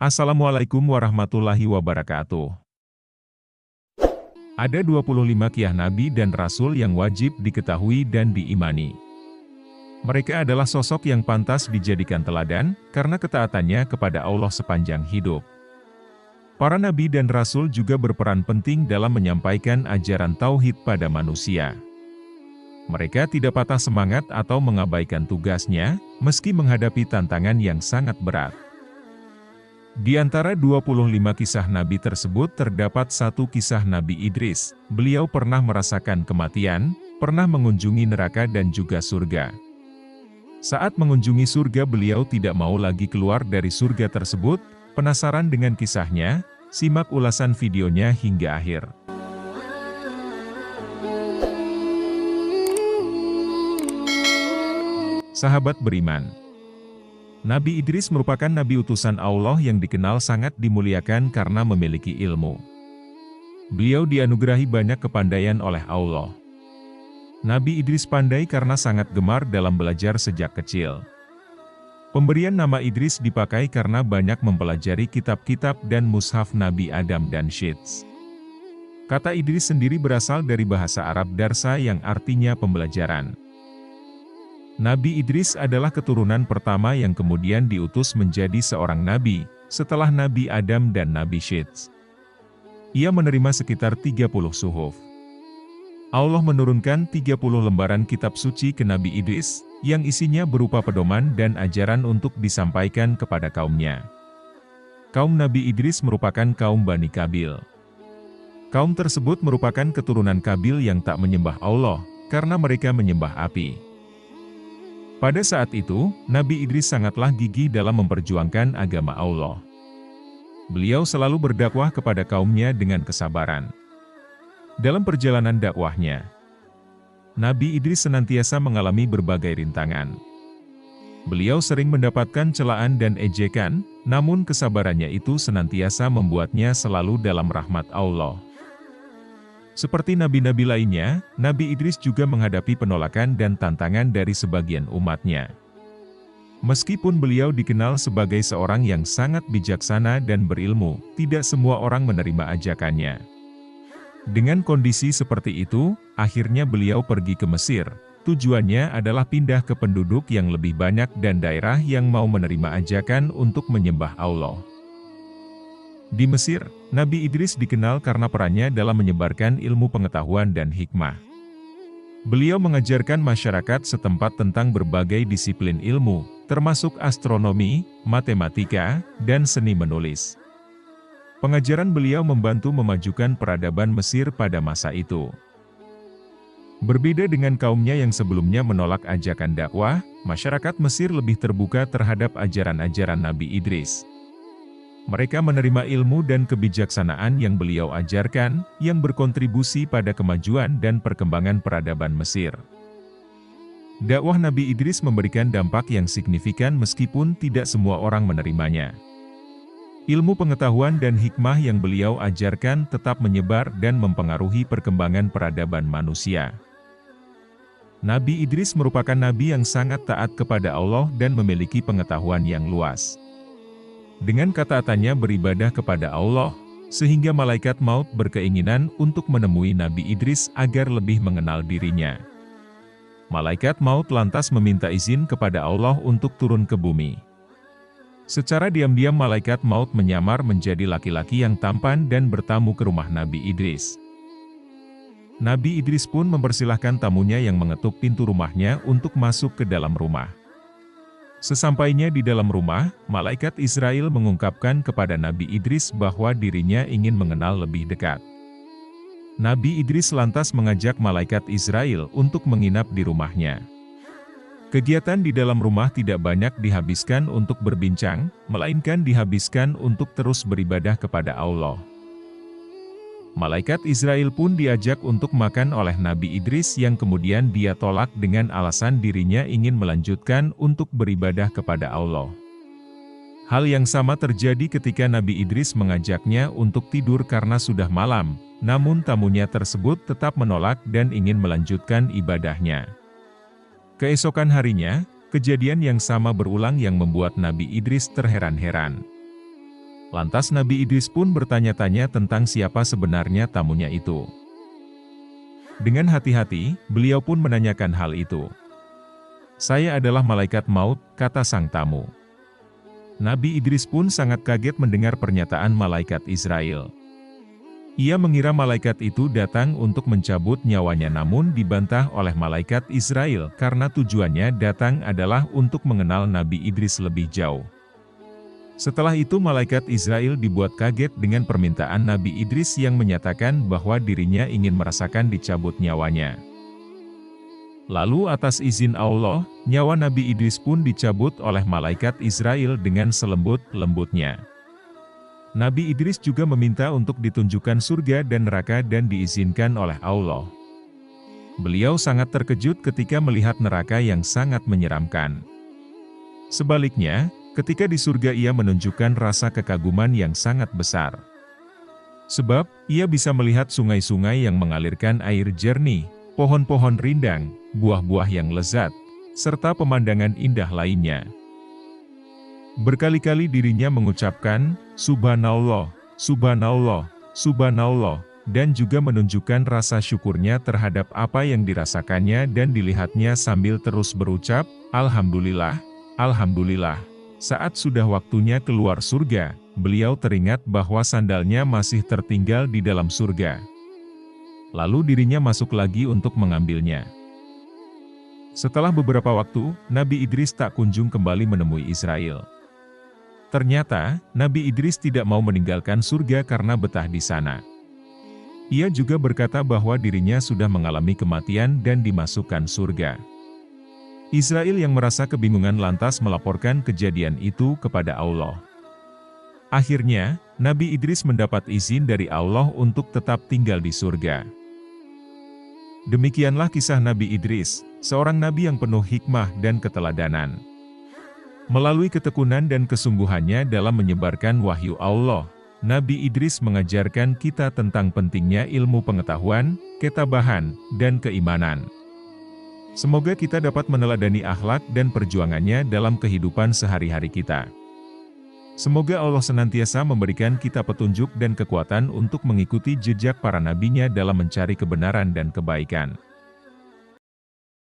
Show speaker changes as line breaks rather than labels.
Assalamualaikum warahmatullahi wabarakatuh. Ada 25 Qiyah Nabi dan Rasul yang wajib diketahui dan diimani. Mereka adalah sosok yang pantas dijadikan teladan, karena ketaatannya kepada Allah sepanjang hidup. Para Nabi dan Rasul juga berperan penting dalam menyampaikan ajaran tauhid pada manusia. Mereka tidak patah semangat atau mengabaikan tugasnya, meski menghadapi tantangan yang sangat berat. Di antara 25 kisah Nabi tersebut terdapat satu kisah Nabi Idris. Beliau pernah merasakan kematian, pernah mengunjungi neraka dan juga surga. Saat mengunjungi surga beliau tidak mau lagi keluar dari surga tersebut. Penasaran dengan kisahnya? Simak ulasan videonya hingga akhir. Sahabat beriman, Nabi Idris merupakan nabi utusan Allah yang dikenal sangat dimuliakan karena memiliki ilmu. Beliau dianugerahi banyak kepandaian oleh Allah. Nabi Idris pandai karena sangat gemar dalam belajar sejak kecil. Pemberian nama Idris dipakai karena banyak mempelajari kitab-kitab dan mushaf Nabi Adam dan Syeds. Kata Idris sendiri berasal dari bahasa Arab darsa yang artinya pembelajaran. Nabi Idris adalah keturunan pertama yang kemudian diutus menjadi seorang nabi, setelah Nabi Adam dan Nabi Syeds. Ia menerima sekitar 30 suhuf. Allah menurunkan 30 lembaran kitab suci ke Nabi Idris, yang isinya berupa pedoman dan ajaran untuk disampaikan kepada kaumnya. Kaum Nabi Idris merupakan kaum Bani Qabil. Kaum tersebut merupakan keturunan Qabil yang tak menyembah Allah, karena mereka menyembah api. Pada saat itu, Nabi Idris sangatlah gigih dalam memperjuangkan agama Allah. Beliau selalu berdakwah kepada kaumnya dengan kesabaran. Dalam perjalanan dakwahnya, Nabi Idris senantiasa mengalami berbagai rintangan. Beliau sering mendapatkan celaan dan ejekan, namun kesabarannya itu senantiasa membuatnya selalu dalam rahmat Allah. Seperti nabi-nabi lainnya, Nabi Idris juga menghadapi penolakan dan tantangan dari sebagian umatnya. Meskipun beliau dikenal sebagai seorang yang sangat bijaksana dan berilmu, tidak semua orang menerima ajakannya. Dengan kondisi seperti itu, akhirnya beliau pergi ke Mesir. Tujuannya adalah pindah ke penduduk yang lebih banyak dan daerah yang mau menerima ajakan untuk menyembah Allah. Di Mesir, Nabi Idris dikenal karena perannya dalam menyebarkan ilmu pengetahuan dan hikmah. Beliau mengajarkan masyarakat setempat tentang berbagai disiplin ilmu, termasuk astronomi, matematika, dan seni menulis. Pengajaran beliau membantu memajukan peradaban Mesir pada masa itu. Berbeda dengan kaumnya yang sebelumnya menolak ajakan dakwah, masyarakat Mesir lebih terbuka terhadap ajaran-ajaran Nabi Idris. Mereka menerima ilmu dan kebijaksanaan yang beliau ajarkan, yang berkontribusi pada kemajuan dan perkembangan peradaban Mesir. Dakwah Nabi Idris memberikan dampak yang signifikan meskipun tidak semua orang menerimanya. Ilmu pengetahuan dan hikmah yang beliau ajarkan tetap menyebar dan mempengaruhi perkembangan peradaban manusia. Nabi Idris merupakan nabi yang sangat taat kepada Allah dan memiliki pengetahuan yang luas. Dengan ketaatannya beribadah kepada Allah, sehingga malaikat maut berkeinginan untuk menemui Nabi Idris agar lebih mengenal dirinya. Malaikat maut lantas meminta izin kepada Allah untuk turun ke bumi. Secara diam-diam malaikat maut menyamar menjadi laki-laki yang tampan dan bertamu ke rumah Nabi Idris. Nabi Idris pun mempersilahkan tamunya yang mengetuk pintu rumahnya untuk masuk ke dalam rumah. Sesampainya di dalam rumah, malaikat Israel mengungkapkan kepada Nabi Idris bahwa dirinya ingin mengenal lebih dekat. Nabi Idris lantas mengajak malaikat Israel untuk menginap di rumahnya. Kegiatan di dalam rumah tidak banyak dihabiskan untuk berbincang, melainkan dihabiskan untuk terus beribadah kepada Allah. Malaikat Israel pun diajak untuk makan oleh Nabi Idris yang kemudian dia tolak dengan alasan dirinya ingin melanjutkan untuk beribadah kepada Allah. Hal yang sama terjadi ketika Nabi Idris mengajaknya untuk tidur karena sudah malam, namun tamunya tersebut tetap menolak dan ingin melanjutkan ibadahnya. Keesokan harinya, kejadian yang sama berulang yang membuat Nabi Idris terheran-heran. Lantas Nabi Idris pun bertanya-tanya tentang siapa sebenarnya tamunya itu. Dengan hati-hati, beliau pun menanyakan hal itu. "Saya adalah malaikat maut," kata sang tamu. Nabi Idris pun sangat kaget mendengar pernyataan malaikat Israel. Ia mengira malaikat itu datang untuk mencabut nyawanya, namun dibantah oleh malaikat Israel karena tujuannya datang adalah untuk mengenal Nabi Idris lebih jauh. Setelah itu malaikat Israel dibuat kaget dengan permintaan Nabi Idris yang menyatakan bahwa dirinya ingin merasakan dicabut nyawanya. Lalu atas izin Allah, nyawa Nabi Idris pun dicabut oleh malaikat Israel dengan selembut-lembutnya. Nabi Idris juga meminta untuk ditunjukkan surga dan neraka dan diizinkan oleh Allah. Beliau sangat terkejut ketika melihat neraka yang sangat menyeramkan. Sebaliknya, ketika di surga ia menunjukkan rasa kekaguman yang sangat besar. Sebab, ia bisa melihat sungai-sungai yang mengalirkan air jernih, pohon-pohon rindang, buah-buah yang lezat, serta pemandangan indah lainnya. Berkali-kali dirinya mengucapkan, "Subhanallah, Subhanallah, Subhanallah," dan juga menunjukkan rasa syukurnya terhadap apa yang dirasakannya dan dilihatnya sambil terus berucap, "Alhamdulillah, Alhamdulillah." Saat sudah waktunya keluar surga, beliau teringat bahwa sandalnya masih tertinggal di dalam surga. Lalu dirinya masuk lagi untuk mengambilnya. Setelah beberapa waktu, Nabi Idris tak kunjung kembali menemui Israel. Ternyata, Nabi Idris tidak mau meninggalkan surga karena betah di sana. Ia juga berkata bahwa dirinya sudah mengalami kematian dan dimasukkan surga. Israel yang merasa kebingungan lantas melaporkan kejadian itu kepada Allah. Akhirnya, Nabi Idris mendapat izin dari Allah untuk tetap tinggal di surga. Demikianlah kisah Nabi Idris, seorang nabi yang penuh hikmah dan keteladanan. Melalui ketekunan dan kesungguhannya dalam menyebarkan wahyu Allah, Nabi Idris mengajarkan kita tentang pentingnya ilmu pengetahuan, ketabahan, dan keimanan. Semoga kita dapat meneladani akhlak dan perjuangannya dalam kehidupan sehari-hari kita. Semoga Allah senantiasa memberikan kita petunjuk dan kekuatan untuk mengikuti jejak para nabinya dalam mencari kebenaran dan kebaikan.